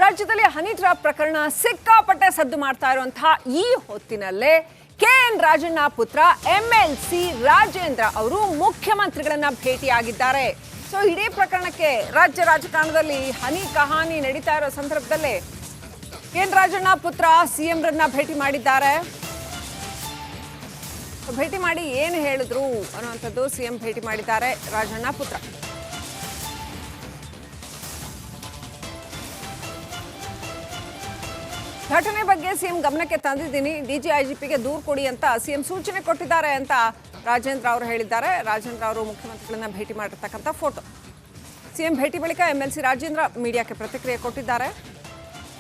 ರಾಜ್ಯದಲ್ಲಿ honey trap ಪ್ರಕರಣ ಸಿಕ್ಕಾಪಟ್ಟೆ ಸದ್ದು ಮಾಡ್ತಾ ಇರುವಂತಹ ಈ ಹೊತ್ತಿನಲ್ಲೇ ಕೆಎನ್ ರಾಜಣ್ಣ ಪುತ್ರ ಎಂಎಲ್ಸಿ ರಾಜೇಂದ್ರ ಅವರು ಮುಖ್ಯಮಂತ್ರಿಗಳನ್ನ ಭೇಟಿಯಾಗಿದ್ದಾರೆ. ಸೊ ಇಡೀ ಪ್ರಕರಣಕ್ಕೆ ರಾಜ್ಯ ರಾಜಕಾರಣದಲ್ಲಿ ಹನಿ ಕಹಾನಿ ನಡೀತಾ ಇರೋ ಸಂದರ್ಭದಲ್ಲೇ ಕೆಎನ್ ರಾಜಣ್ಣ ಪುತ್ರ ಸಿಎಂ ರನ್ನ ಭೇಟಿ ಮಾಡಿದ್ದಾರೆ. ಭೇಟಿ ಮಾಡಿ ಏನು ಹೇಳಿದ್ರು ಅನ್ನುವಂಥದ್ದು ಸಿಎಂ ಭೇಟಿ ಮಾಡಿದ್ದಾರೆ ರಾಜಣ್ಣ ಪುತ್ರ. ಘಟನೆ ಬಗ್ಗೆ ಸಿಎಂ ಗಮನಕ್ಕೆ ತಂದಿದ್ದೀನಿ, ಡಿಜಿಐಜಿಪಿಗೆ ದೂರು ಕೊಡಿ ಅಂತ ಸಿಎಂ ಸೂಚನೆ ಕೊಟ್ಟಿದ್ದಾರೆ ಅಂತ ರಾಜೇಂದ್ರ ಅವರು ಹೇಳಿದ್ದಾರೆ. ರಾಜೇಂದ್ರ ಅವರು ಮುಖ್ಯಮಂತ್ರಿಗಳನ್ನ ಭೇಟಿ ಮಾಡಿರ್ತಕ್ಕಂಥ ಫೋಟೋ. ಸಿಎಂ ಭೇಟಿ ಬಳಿಕ ಎಂಎಲ್ಸಿ ರಾಜೇಂದ್ರ ಮೀಡಿಯಾಕ್ಕೆ ಪ್ರತಿಕ್ರಿಯೆ ಕೊಟ್ಟಿದ್ದಾರೆ.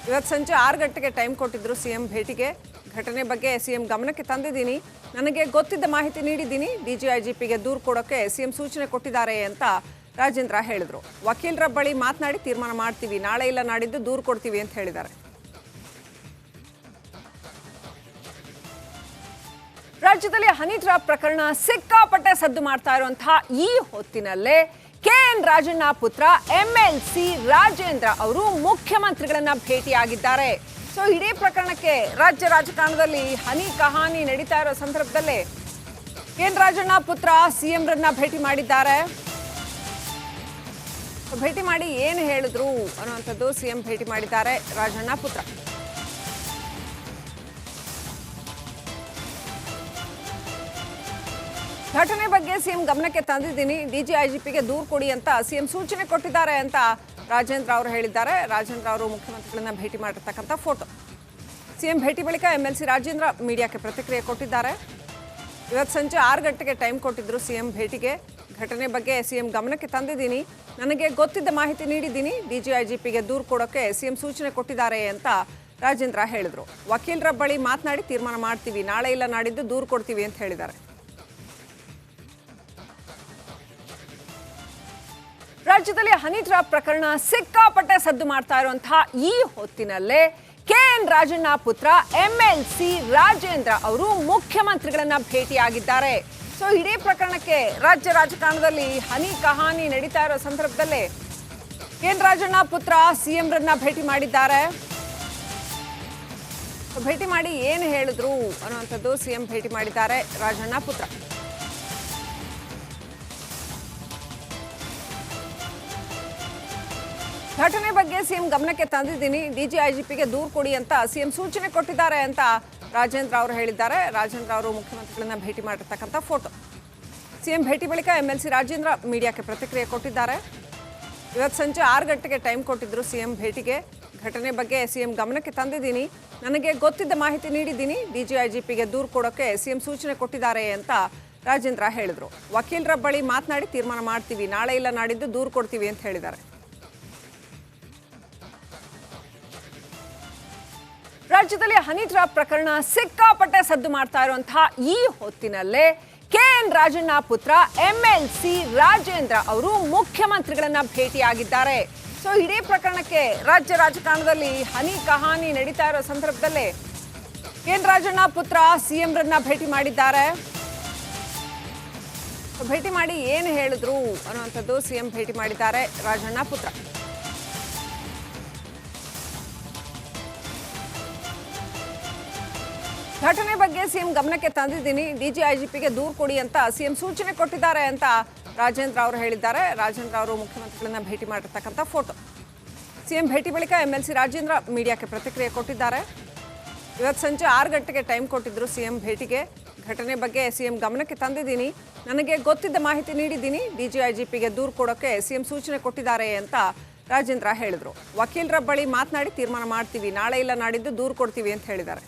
ಇವತ್ತು ಸಂಜೆ 6 ಗಂಟೆಗೆ ಟೈಮ್ ಕೊಟ್ಟಿದ್ರು ಸಿಎಂ ಭೇಟಿಗೆ. ಘಟನೆ ಬಗ್ಗೆ ಸಿಎಂ ಗಮನಕ್ಕೆ ತಂದಿದ್ದೀನಿ, ನನಗೆ ಗೊತ್ತಿದ್ದ ಮಾಹಿತಿ ನೀಡಿದ್ದೀನಿ, ಡಿಜಿಐಜಿಪಿಗೆ ದೂರು ಕೊಡೋಕ್ಕೆ ಸಿಎಂ ಸೂಚನೆ ಕೊಟ್ಟಿದ್ದಾರೆ ಅಂತ ರಾಜೇಂದ್ರ ಹೇಳಿದ್ರು. ವಕೀಲರ ಬಳಿ ಮಾತನಾಡಿ ತೀರ್ಮಾನ ಮಾಡ್ತೀವಿ, ನಾಳೆ ಇಲ್ಲ ನಾಡಿದ್ದು ದೂರು ಕೊಡ್ತೀವಿ ಅಂತ ಹೇಳಿದ್ದಾರೆ. ರಾಜ್ಯದಲ್ಲಿ ಹನಿ ಟ್ರ್ಯಾಪ್ ಪ್ರಕರಣ ಸಿಕ್ಕಾಪಟ್ಟೆ ಸದ್ದು ಮಾಡ್ತಾ ಇರುವಂತಹ ಈ ಹೊತ್ತಿನಲ್ಲೇ ಕೆಎನ್ ರಾಜಣ್ಣ ಪುತ್ರ ಎಂಎಲ್ಸಿ ರಾಜೇಂದ್ರ ಅವರು ಮುಖ್ಯಮಂತ್ರಿಗಳನ್ನ ಭೇಟಿಯಾಗಿದ್ದಾರೆ. ಸೊ ಇಡೀ ಪ್ರಕರಣಕ್ಕೆ ರಾಜ್ಯ ರಾಜಕಾರಣದಲ್ಲಿ ಹನಿ ಕಹಾನಿ ನಡೀತಾ ಇರೋ ಸಂದರ್ಭದಲ್ಲೇ ಕೆಎನ್ ರಾಜಣ್ಣ ಪುತ್ರ ಸಿಎಂ ರನ್ನ ಭೇಟಿ ಮಾಡಿದ್ದಾರೆ. ಭೇಟಿ ಮಾಡಿ ಏನು ಹೇಳಿದ್ರು ಅನ್ನುವಂಥದ್ದು ಸಿಎಂ ಭೇಟಿ ಮಾಡಿದ್ದಾರೆ ರಾಜಣ್ಣ ಪುತ್ರ. ಘಟನೆ ಬಗ್ಗೆ ಸಿಎಂ ಗಮನಕ್ಕೆ ತಂದಿದ್ದೀನಿ, ಡಿಜಿಐಜಿಪಿಗೆ ದೂರು ಕೊಡಿ ಅಂತ ಸಿಎಂ ಸೂಚನೆ ಕೊಟ್ಟಿದ್ದಾರೆ ಅಂತ ರಾಜೇಂದ್ರ ಅವರು ಹೇಳಿದ್ದಾರೆ. ರಾಜೇಂದ್ರ ಅವರು ಮುಖ್ಯಮಂತ್ರಿಗಳನ್ನ ಭೇಟಿ ಮಾಡಿರ್ತಕ್ಕಂಥ ಫೋಟೋ. ಸಿಎಂ ಭೇಟಿ ಬಳಿಕ ಎಂಎಲ್ಸಿ ರಾಜೇಂದ್ರ ಮೀಡಿಯಾಕ್ಕೆ ಪ್ರತಿಕ್ರಿಯೆ ಕೊಟ್ಟಿದ್ದಾರೆ. ಇವತ್ತು ಸಂಜೆ 6 ಗಂಟೆಗೆ ಟೈಮ್ ಕೊಟ್ಟಿದ್ರು ಸಿಎಂ ಭೇಟಿಗೆ. ಘಟನೆ ಬಗ್ಗೆ ಸಿಎಂ ಗಮನಕ್ಕೆ ತಂದಿದ್ದೀನಿ, ನನಗೆ ಗೊತ್ತಿದ್ದ ಮಾಹಿತಿ ನೀಡಿದ್ದೀನಿ, ಡಿಜಿಐಜಿಪಿಗೆ ದೂರು ಕೊಡೋಕ್ಕೆ ಸಿಎಂ ಸೂಚನೆ ಕೊಟ್ಟಿದ್ದಾರೆ ಅಂತ ರಾಜೇಂದ್ರ ಹೇಳಿದ್ರು. ವಕೀಲರ ಬಳಿ ಮಾತನಾಡಿ ತೀರ್ಮಾನ ಮಾಡ್ತೀವಿ, ನಾಳೆ ಇಲ್ಲ ನಾಡಿದ್ದು ದೂರು ಕೊಡ್ತೀವಿ ಅಂತ ಹೇಳಿದ್ದಾರೆ. ರಾಜ್ಯದಲ್ಲಿ ಹನಿ ಟ್ರ್ಯಾಪ್ ಪ್ರಕರಣ ಸಿಕ್ಕಾಪಟ್ಟೆ ಸದ್ದು ಮಾಡ್ತಾ ಇರುವಂತಹ ಈ ಹೊತ್ತಿನಲ್ಲೇ ಕೆಎನ್ ರಾಜಣ್ಣ ಪುತ್ರ ಎಂಎಲ್ಸಿ ರಾಜೇಂದ್ರ ಅವರು ಮುಖ್ಯಮಂತ್ರಿಗಳನ್ನ ಭೇಟಿಯಾಗಿದ್ದಾರೆ. ಸೊ ಇಡೀ ಪ್ರಕರಣಕ್ಕೆ ರಾಜ್ಯ ರಾಜಕಾರಣದಲ್ಲಿ ಹನಿ ಕಹಾನಿ ನಡೀತಾ ಇರೋ ಸಂದರ್ಭದಲ್ಲೇ ಕೆಎನ್ ರಾಜಣ್ಣ ಪುತ್ರ ಸಿಎಂ ರನ್ನ ಭೇಟಿ ಮಾಡಿದ್ದಾರೆ. ಭೇಟಿ ಮಾಡಿ ಏನು ಹೇಳಿದ್ರು ಅನ್ನುವಂಥದ್ದು ಸಿಎಂ ಭೇಟಿ ಮಾಡಿದ್ದಾರೆ ರಾಜಣ್ಣ ಪುತ್ರ. ಘಟನೆ ಬಗ್ಗೆ ಸಿಎಂ ಗಮನಕ್ಕೆ ತಂದಿದ್ದೀನಿ, ಡಿಜಿಐಜಿಪಿಗೆ ದೂರು ಕೊಡಿ ಅಂತ ಸಿಎಂ ಸೂಚನೆ ಕೊಟ್ಟಿದ್ದಾರೆ ಅಂತ ರಾಜೇಂದ್ರ ಅವರು ಹೇಳಿದ್ದಾರೆ. ರಾಜೇಂದ್ರ ಅವರು ಮುಖ್ಯಮಂತ್ರಿಗಳನ್ನ ಭೇಟಿ ಮಾಡಿರ್ತಕ್ಕಂಥ ಫೋಟೋ. ಸಿಎಂ ಭೇಟಿ ಬಳಿಕ ಎಂಎಲ್ಸಿ ರಾಜೇಂದ್ರ ಮೀಡಿಯಾಕ್ಕೆ ಪ್ರತಿಕ್ರಿಯೆ ಕೊಟ್ಟಿದ್ದಾರೆ. ಇವತ್ತು ಸಂಜೆ 6 ಗಂಟೆಗೆ ಟೈಮ್ ಕೊಟ್ಟಿದ್ರು ಸಿಎಂ ಭೇಟಿಗೆ. ಘಟನೆ ಬಗ್ಗೆ ಸಿಎಂ ಗಮನಕ್ಕೆ ತಂದಿದ್ದೀನಿ, ನನಗೆ ಗೊತ್ತಿದ್ದ ಮಾಹಿತಿ ನೀಡಿದ್ದೀನಿ, ಡಿಜಿಐಜಿಪಿಗೆ ದೂರು ಕೊಡೋಕ್ಕೆ ಸಿಎಂ ಸೂಚನೆ ಕೊಟ್ಟಿದ್ದಾರೆ ಅಂತ ರಾಜೇಂದ್ರ ಹೇಳಿದ್ರು. ವಕೀಲರ ಬಳಿ ಮಾತನಾಡಿ ತೀರ್ಮಾನ ಮಾಡ್ತೀವಿ, ನಾಳೆ ಇಲ್ಲ ನಾಡಿದ್ದು ದೂರು ಕೊಡ್ತೀವಿ ಅಂತ ಹೇಳಿದ್ದಾರೆ. ರಾಜ್ಯದಲ್ಲಿ ಹನಿ ಟ್ರ್ಯಾಪ್ ಪ್ರಕರಣ ಸಿಕ್ಕಾಪಟ್ಟೆ ಸದ್ದು ಮಾಡ್ತಾ ಇರುವಂತಹ ಈ ಹೊತ್ತಿನಲ್ಲೇ ಕೆಎನ್ ರಾಜಣ್ಣ ಪುತ್ರ ಎಂಎಲ್ಸಿ ರಾಜೇಂದ್ರ ಅವರು ಮುಖ್ಯಮಂತ್ರಿಗಳನ್ನ ಭೇಟಿಯಾಗಿದ್ದಾರೆ. ಸೊ ಇಡೀ ಪ್ರಕರಣಕ್ಕೆ ರಾಜ್ಯ ರಾಜಕಾರಣದಲ್ಲಿ ಹನಿ ಕಹಾನಿ ನಡೀತಾ ಇರೋ ಸಂದರ್ಭದಲ್ಲೇ ಕೆಎನ್ ರಾಜಣ್ಣ ಪುತ್ರ ಸಿಎಂ ರನ್ನ ಭೇಟಿ ಮಾಡಿದ್ದಾರೆ. ಭೇಟಿ ಮಾಡಿ ಏನು ಹೇಳಿದ್ರು ಅನ್ನುವಂಥದ್ದು ಸಿಎಂ ಭೇಟಿ ಮಾಡಿದ್ದಾರೆ ರಾಜಣ್ಣ ಪುತ್ರ. ಘಟನೆ ಬಗ್ಗೆ ಸಿಎಂ ಗಮನಕ್ಕೆ ತಂದಿದ್ದೀನಿ, ಡಿಜಿಐಜಿಪಿಗೆ ದೂರು ಕೊಡಿ ಅಂತ ಸಿಎಂ ಸೂಚನೆ ಕೊಟ್ಟಿದ್ದಾರೆ ಅಂತ ರಾಜೇಂದ್ರ ಅವರು ಹೇಳಿದ್ದಾರೆ. ರಾಜೇಂದ್ರ ಅವರು ಮುಖ್ಯಮಂತ್ರಿಗಳನ್ನ ಭೇಟಿ ಮಾಡಿರ್ತಕ್ಕಂಥ ಫೋಟೋ. ಸಿಎಂ ಭೇಟಿ ಬಳಿಕ ಎಂಎಲ್ಸಿ ರಾಜೇಂದ್ರ ಮೀಡಿಯಾಕ್ಕೆ ಪ್ರತಿಕ್ರಿಯೆ ಕೊಟ್ಟಿದ್ದಾರೆ. ಇವತ್ತು ಸಂಜೆ 6 ಗಂಟೆಗೆ ಟೈಮ್ ಕೊಟ್ಟಿದ್ರು ಸಿಎಂ ಭೇಟಿಗೆ. ಘಟನೆ ಬಗ್ಗೆ ಸಿಎಂ ಗಮನಕ್ಕೆ ತಂದಿದ್ದೀನಿ, ನನಗೆ ಗೊತ್ತಿದ್ದ ಮಾಹಿತಿ ನೀಡಿದ್ದೀನಿ, ಡಿಜಿಐಜಿಪಿಗೆ ದೂರು ಕೊಡೋಕ್ಕೆ ಸಿಎಂ ಸೂಚನೆ ಕೊಟ್ಟಿದ್ದಾರೆ ಅಂತ ರಾಜೇಂದ್ರ ಹೇಳಿದ್ರು. ವಕೀಲರ ಬಳಿ ಮಾತನಾಡಿ ತೀರ್ಮಾನ ಮಾಡ್ತೀವಿ, ನಾಳೆ ಇಲ್ಲ ನಾಡಿದ್ದು ದೂರು ಕೊಡ್ತೀವಿ ಅಂತ ಹೇಳಿದ್ದಾರೆ.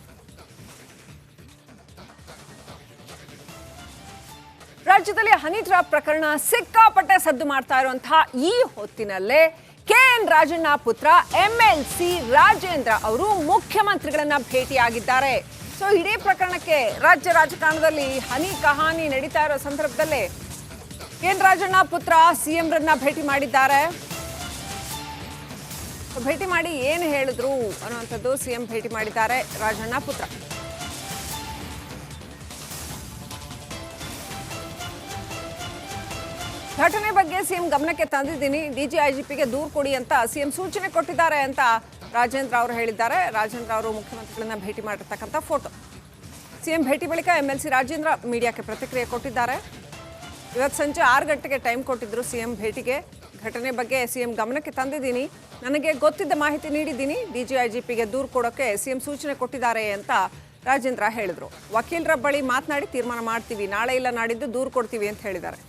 ರಾಜ್ಯದಲ್ಲಿ ಹನಿ ಟ್ರ್ಯಾಪ್ ಪ್ರಕರಣ ಸಿಕ್ಕಾಪಟ್ಟೆ ಸದ್ದು ಮಾಡ್ತಾ ಇರುವಂತಹ ಈ ಹೊತ್ತಿನಲ್ಲೇ ಕೆಎನ್ ರಾಜಣ್ಣ ಪುತ್ರ ಎಂಎಲ್ಸಿ ರಾಜೇಂದ್ರ ಅವರು ಮುಖ್ಯಮಂತ್ರಿಗಳನ್ನ ಭೇಟಿಯಾಗಿದ್ದಾರೆ. ಸೊ ಇಡೀ ಪ್ರಕರಣಕ್ಕೆ ರಾಜ್ಯ ರಾಜಕಾರಣದಲ್ಲಿ ಹನಿ ಕಹಾನಿ ನಡೀತಾ ಇರೋ ಸಂದರ್ಭದಲ್ಲೇ ಕೆಎನ್ ರಾಜಣ್ಣ ಪುತ್ರ ಸಿಎಂ ರನ್ನ ಭೇಟಿ ಮಾಡಿದ್ದಾರೆ. ಭೇಟಿ ಮಾಡಿ ಏನು ಹೇಳಿದ್ರು ಅನ್ನುವಂಥದ್ದು ಸಿಎಂ ಭೇಟಿ ಮಾಡಿದ್ದಾರೆ ರಾಜಣ್ಣ ಪುತ್ರ. ಘಟನೆ ಬಗ್ಗೆ ಸಿಎಂ ಗಮನಕ್ಕೆ ತಂದಿದ್ದೀನಿ, ಡಿಜಿಐಜಿಪಿಗೆ ದೂರು ಕೊಡಿ ಅಂತ ಸಿಎಂ ಸೂಚನೆ ಕೊಟ್ಟಿದ್ದಾರೆ ಅಂತ ರಾಜೇಂದ್ರ ಅವರು ಹೇಳಿದ್ದಾರೆ. ರಾಜೇಂದ್ರ ಅವರು ಮುಖ್ಯಮಂತ್ರಿಗಳನ್ನ ಭೇಟಿ ಮಾಡಿರ್ತಕ್ಕಂಥ ಫೋಟೋ. ಸಿಎಂ ಭೇಟಿ ಬಳಿಕ ಎಂಎಲ್ಸಿ ರಾಜೇಂದ್ರ ಮೀಡಿಯಾಕ್ಕೆ ಪ್ರತಿಕ್ರಿಯೆ ಕೊಟ್ಟಿದ್ದಾರೆ. ಇವತ್ತು ಸಂಜೆ 6 ಗಂಟೆಗೆ ಟೈಮ್ ಕೊಟ್ಟಿದ್ರು ಸಿಎಂ ಭೇಟಿಗೆ. ಘಟನೆ ಬಗ್ಗೆ ಸಿಎಂ ಗಮನಕ್ಕೆ ತಂದಿದ್ದೀನಿ, ನನಗೆ ಗೊತ್ತಿದ್ದ ಮಾಹಿತಿ ನೀಡಿದ್ದೀನಿ, ಡಿಜಿಐಜಿಪಿಗೆ ದೂರು ಕೊಡೋಕೆ ಸಿಎಂ ಸೂಚನೆ ಕೊಟ್ಟಿದ್ದಾರೆ ಅಂತ ರಾಜೇಂದ್ರ ಹೇಳಿದ್ರು. ವಕೀಲರ ಬಳಿ ಮಾತನಾಡಿ ತೀರ್ಮಾನ ಮಾಡ್ತೀವಿ, ನಾಳೆ ಇಲ್ಲ ನಾಡಿದ್ದು ದೂರು ಕೊಡ್ತೀವಿ ಅಂತ ಹೇಳಿದ್ದಾರೆ.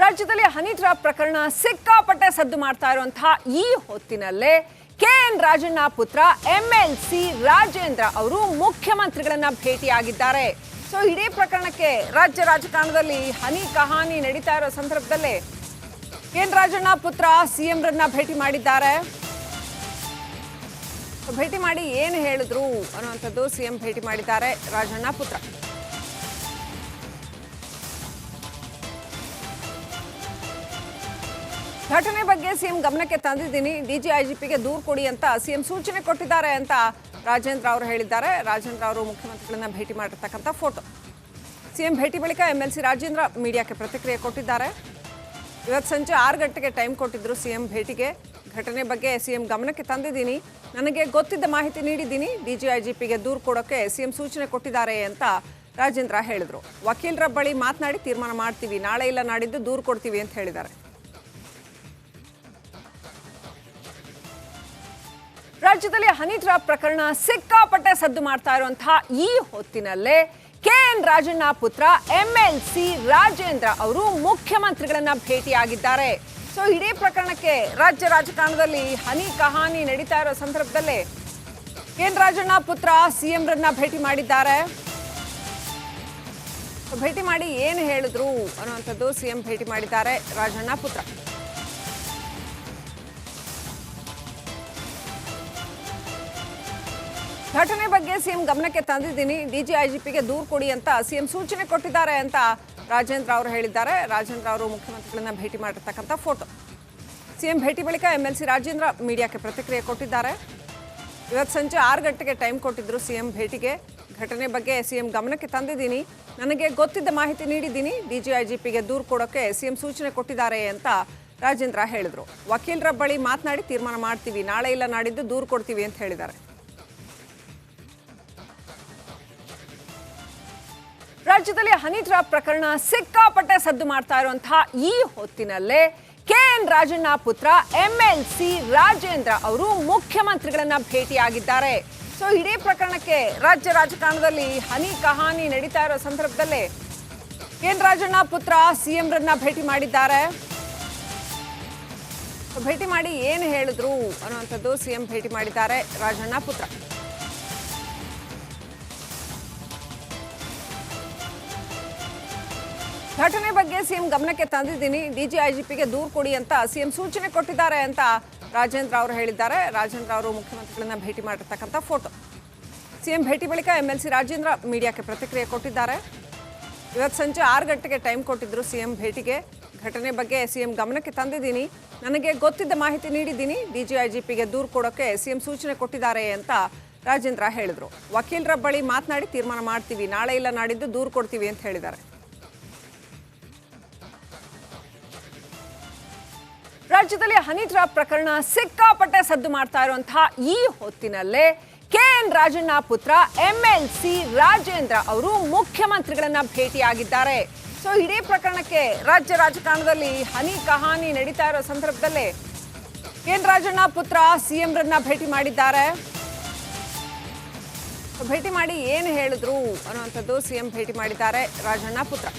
ರಾಜ್ಯದಲ್ಲಿ ಹನಿ ಟ್ರ್ಯಾಪ್ ಪ್ರಕರಣ ಸಿಕ್ಕಾಪಟ್ಟೆ ಸದ್ದು ಮಾಡ್ತಾ ಇರುವಂತಹ ಈ ಹೊತ್ತಿನಲ್ಲೇ ಕೆಎನ್ ರಾಜಣ್ಣ ಪುತ್ರ ಎಂಎಲ್ಸಿ ರಾಜೇಂದ್ರ ಅವರು ಮುಖ್ಯಮಂತ್ರಿಗಳನ್ನ ಭೇಟಿಯಾಗಿದ್ದಾರೆ. ಸೊ ಇಡೀ ಪ್ರಕರಣಕ್ಕೆ ರಾಜ್ಯ ರಾಜಕಾರಣದಲ್ಲಿ ಹನಿ ಕಹಾನಿ ನಡೀತಾ ಇರೋ ಸಂದರ್ಭದಲ್ಲೇ ಕೆಎನ್ ರಾಜಣ್ಣ ಪುತ್ರ ಸಿಎಂ ರನ್ನ ಭೇಟಿ ಮಾಡಿದ್ದಾರೆ. ಭೇಟಿ ಮಾಡಿ ಏನು ಹೇಳಿದ್ರು ಅನ್ನುವಂಥದ್ದು, ಸಿಎಂ ಭೇಟಿ ಮಾಡಿದ್ದಾರೆ ರಾಜಣ್ಣ ಪುತ್ರ. ಘಟನೆ ಬಗ್ಗೆ ಸಿಎಂ ಗಮನಕ್ಕೆ ತಂದಿದ್ದೀನಿ, ಡಿಜಿಐಜಿಪಿಗೆ ದೂರು ಕೊಡಿ ಅಂತ ಸಿಎಂ ಸೂಚನೆ ಕೊಟ್ಟಿದ್ದಾರೆ ಅಂತ ರಾಜೇಂದ್ರ ಅವರು ಹೇಳಿದ್ದಾರೆ. ರಾಜೇಂದ್ರ ಅವರು ಮುಖ್ಯಮಂತ್ರಿಗಳನ್ನ ಭೇಟಿ ಮಾಡಿರ್ತಕ್ಕಂಥ ಫೋಟೋ. ಸಿಎಂ ಭೇಟಿ ಬಳಿಕ ಎಂಎಲ್ಸಿ ರಾಜೇಂದ್ರ ಮೀಡಿಯಾಕ್ಕೆ ಪ್ರತಿಕ್ರಿಯೆ ಕೊಟ್ಟಿದ್ದಾರೆ. ಇವತ್ತು ಸಂಜೆ 6 ಗಂಟೆಗೆ ಟೈಮ್ ಕೊಟ್ಟಿದ್ರು ಸಿಎಂ ಭೇಟಿಗೆ. ಘಟನೆ ಬಗ್ಗೆ ಸಿಎಂ ಗಮನಕ್ಕೆ ತಂದಿದ್ದೀನಿ, ನನಗೆ ಗೊತ್ತಿದ್ದ ಮಾಹಿತಿ ನೀಡಿದ್ದೀನಿ, ಡಿಜಿಐಜಿಪಿಗೆ ದೂರು ಕೊಡೋಕೆ ಸಿಎಂ ಸೂಚನೆ ಕೊಟ್ಟಿದ್ದಾರೆ ಅಂತ ರಾಜೇಂದ್ರ ಹೇಳಿದ್ರು. ವಕೀಲರ ಬಳಿ ಮಾತನಾಡಿ ತೀರ್ಮಾನ ಮಾಡ್ತೀವಿ, ನಾಳೆ ಇಲ್ಲ ನಾಡಿದ್ದು ದೂರು ಕೊಡ್ತೀವಿ ಅಂತ ಹೇಳಿದ್ದಾರೆ. ರಾಜ್ಯದಲ್ಲಿ ಹನಿ ಟ್ರ್ಯಾಪ್ ಪ್ರಕರಣ ಸಿಕ್ಕಾಪಟ್ಟೆ ಸದ್ದು ಮಾಡ್ತಾ ಇರುವಂತಹ ಈ ಹೊತ್ತಿನಲ್ಲೇ ಕೆಎನ್ ರಾಜಣ್ಣ ಪುತ್ರ ಎಂಎಲ್ಸಿ ರಾಜೇಂದ್ರ ಅವರು ಮುಖ್ಯಮಂತ್ರಿಗಳನ್ನ ಭೇಟಿಯಾಗಿದ್ದಾರೆ. ಸೊ ಇಡೀ ಪ್ರಕರಣಕ್ಕೆ ರಾಜ್ಯ ರಾಜಕಾರಣದಲ್ಲಿ ಹನಿ ಕಹಾನಿ ನಡೀತಾ ಇರೋ ಸಂದರ್ಭದಲ್ಲೇ ಕೆಎನ್ ರಾಜಣ್ಣ ಪುತ್ರ ಸಿಎಂ ರನ್ನ ಭೇಟಿ ಮಾಡಿದ್ದಾರೆ. ಭೇಟಿ ಮಾಡಿ ಏನು ಹೇಳಿದ್ರು ಅನ್ನುವಂಥದ್ದು, ಸಿಎಂ ಭೇಟಿ ಮಾಡಿದ್ದಾರೆ ರಾಜಣ್ಣ ಪುತ್ರ. ಘಟನೆ ಬಗ್ಗೆ ಸಿಎಂ ಗಮನಕ್ಕೆ ತಂದಿದ್ದೀನಿ, ಡಿಜಿಐಜಿಪಿಗೆ ದೂರು ಕೊಡಿ ಅಂತ ಸಿಎಂ ಸೂಚನೆ ಕೊಟ್ಟಿದ್ದಾರೆ ಅಂತ ರಾಜೇಂದ್ರ ಅವರು ಹೇಳಿದ್ದಾರೆ. ರಾಜೇಂದ್ರ ಅವರು ಮುಖ್ಯಮಂತ್ರಿಗಳನ್ನ ಭೇಟಿ ಮಾಡಿರ್ತಕ್ಕಂಥ ಫೋಟೋ. ಸಿಎಂ ಭೇಟಿ ಬಳಿಕ ಎಂಎಲ್ಸಿ ರಾಜೇಂದ್ರ ಮೀಡಿಯಾಕ್ಕೆ ಪ್ರತಿಕ್ರಿಯೆ ಕೊಟ್ಟಿದ್ದಾರೆ. ಇವತ್ತು ಸಂಜೆ 6 ಗಂಟೆಗೆ ಟೈಮ್ ಕೊಟ್ಟಿದ್ರು ಸಿಎಂ ಭೇಟಿಗೆ. ಘಟನೆ ಬಗ್ಗೆ ಸಿಎಂ ಗಮನಕ್ಕೆ ತಂದಿದ್ದೀನಿ, ನನಗೆ ಗೊತ್ತಿದ್ದ ಮಾಹಿತಿ ನೀಡಿದ್ದೀನಿ, ಡಿಜಿಐಜಿಪಿಗೆ ದೂರು ಕೊಡೋಕೆ ಸಿಎಂ ಸೂಚನೆ ಕೊಟ್ಟಿದ್ದಾರೆ ಅಂತ ರಾಜೇಂದ್ರ ಹೇಳಿದ್ರು. ವಕೀಲರ ಬಳಿ ಮಾತನಾಡಿ ತೀರ್ಮಾನ ಮಾಡ್ತೀವಿ, ನಾಳೆ ಇಲ್ಲ ನಾಡಿದ್ದು ದೂರು ಕೊಡ್ತೀವಿ ಅಂತ ಹೇಳಿದ್ದಾರೆ. ರಾಜ್ಯದಲ್ಲಿ ಹನಿ ಟ್ರ್ಯಾಪ್ ಪ್ರಕರಣ ಸಿಕ್ಕಾಪಟ್ಟೆ ಸದ್ದು ಮಾಡ್ತಾ ಇರುವಂತಹ ಈ ಹೊತ್ತಿನಲ್ಲೇ ಕೆಎನ್ ರಾಜಣ್ಣ ಪುತ್ರ ಎಂಎಲ್ಸಿ ರಾಜೇಂದ್ರ ಅವರು ಮುಖ್ಯಮಂತ್ರಿಗಳನ್ನ ಭೇಟಿಯಾಗಿದ್ದಾರೆ. ಸೊ ಇಡೀ ಪ್ರಕರಣಕ್ಕೆ ರಾಜ್ಯ ರಾಜಕಾರಣದಲ್ಲಿ ಹನಿ ಕಹಾನಿ ನಡೀತಾ ಇರೋ ಸಂದರ್ಭದಲ್ಲೇ ಕೆಎನ್ ರಾಜಣ್ಣ ಪುತ್ರ ಸಿಎಂ ರನ್ನ ಭೇಟಿ ಮಾಡಿದ್ದಾರೆ. ಭೇಟಿ ಮಾಡಿ ಏನು ಹೇಳಿದ್ರು ಅನ್ನುವಂಥದ್ದು, ಸಿಎಂ ಭೇಟಿ ಮಾಡಿದ್ದಾರೆ ರಾಜಣ್ಣ ಪುತ್ರ. ಘಟನೆ ಬಗ್ಗೆ ಸಿಎಂ ಗಮನಕ್ಕೆ ತಂದಿದ್ದೀನಿ, ಡಿಜಿಐಜಿಪಿಗೆ ದೂರು ಕೊಡಿ ಅಂತ ಸಿಎಂ ಸೂಚನೆ ಕೊಟ್ಟಿದ್ದಾರೆ ಅಂತ ರಾಜೇಂದ್ರ ಅವರು ಹೇಳಿದ್ದಾರೆ. ರಾಜೇಂದ್ರ ಅವರು ಮುಖ್ಯಮಂತ್ರಿಗಳನ್ನ ಭೇಟಿ ಮಾಡಿರ್ತಕ್ಕಂಥ ಫೋಟೋ. ಸಿಎಂ ಭೇಟಿ ಬಳಿಕ ಎಂಎಲ್ಸಿ ರಾಜೇಂದ್ರ ಮೀಡಿಯಾಕ್ಕೆ ಪ್ರತಿಕ್ರಿಯೆ ಕೊಟ್ಟಿದ್ದಾರೆ. ಇವತ್ತು ಸಂಜೆ 6 ಗಂಟೆಗೆ ಟೈಮ್ ಕೊಟ್ಟಿದ್ರು ಸಿಎಂ ಭೇಟಿಗೆ. ಘಟನೆ ಬಗ್ಗೆ ಸಿಎಂ ಗಮನಕ್ಕೆ ತಂದಿದ್ದೀನಿ, ನನಗೆ ಗೊತ್ತಿದ್ದ ಮಾಹಿತಿ ನೀಡಿದ್ದೀನಿ, ಡಿಜಿಐಜಿಪಿಗೆ ದೂರು ಕೊಡೋಕೆ ಸಿಎಂ ಸೂಚನೆ ಕೊಟ್ಟಿದ್ದಾರೆ ಅಂತ ರಾಜೇಂದ್ರ ಹೇಳಿದ್ರು. ವಕೀಲರ ಬಳಿ ಮಾತನಾಡಿ ತೀರ್ಮಾನ ಮಾಡ್ತೀವಿ, ನಾಳೆ ಇಲ್ಲ ನಾಡಿದ್ದು ದೂರು ಕೊಡ್ತೀವಿ ಅಂತ ಹೇಳಿದ್ದಾರೆ. ರಾಜ್ಯದಲ್ಲಿ ಹನಿ ಟ್ರ್ಯಾಪ್ ಪ್ರಕರಣ ಸಿಕ್ಕಾಪಟ್ಟೆ ಸದ್ದು ಮಾಡ್ತಾ ಇರುವಂತಹ ಈ ಹೊತ್ತಿನಲ್ಲೇ ಕೆಎನ್ ರಾಜಣ್ಣ ಪುತ್ರ ಎಂಎಲ್ಸಿ ರಾಜೇಂದ್ರ ಅವರು ಮುಖ್ಯಮಂತ್ರಿಗಳನ್ನ ಭೇಟಿಯಾಗಿದ್ದಾರೆ. ಸೊ ಇಡೀ ಪ್ರಕರಣಕ್ಕೆ ರಾಜ್ಯ ರಾಜಕಾರಣದಲ್ಲಿ ಹನಿ ಕಹಾನಿ ನಡೀತಾ ಇರೋ ಸಂದರ್ಭದಲ್ಲೇ ಕೆಎನ್ ರಾಜಣ್ಣ ಪುತ್ರ ಸಿಎಂ ರನ್ನ ಭೇಟಿ ಮಾಡಿದ್ದಾರೆ. ಭೇಟಿ ಮಾಡಿ ಏನು ಹೇಳಿದ್ರು ಅನ್ನುವಂಥದ್ದು, ಸಿಎಂ ಭೇಟಿ ಮಾಡಿದ್ದಾರೆ ರಾಜಣ್ಣ ಪುತ್ರ.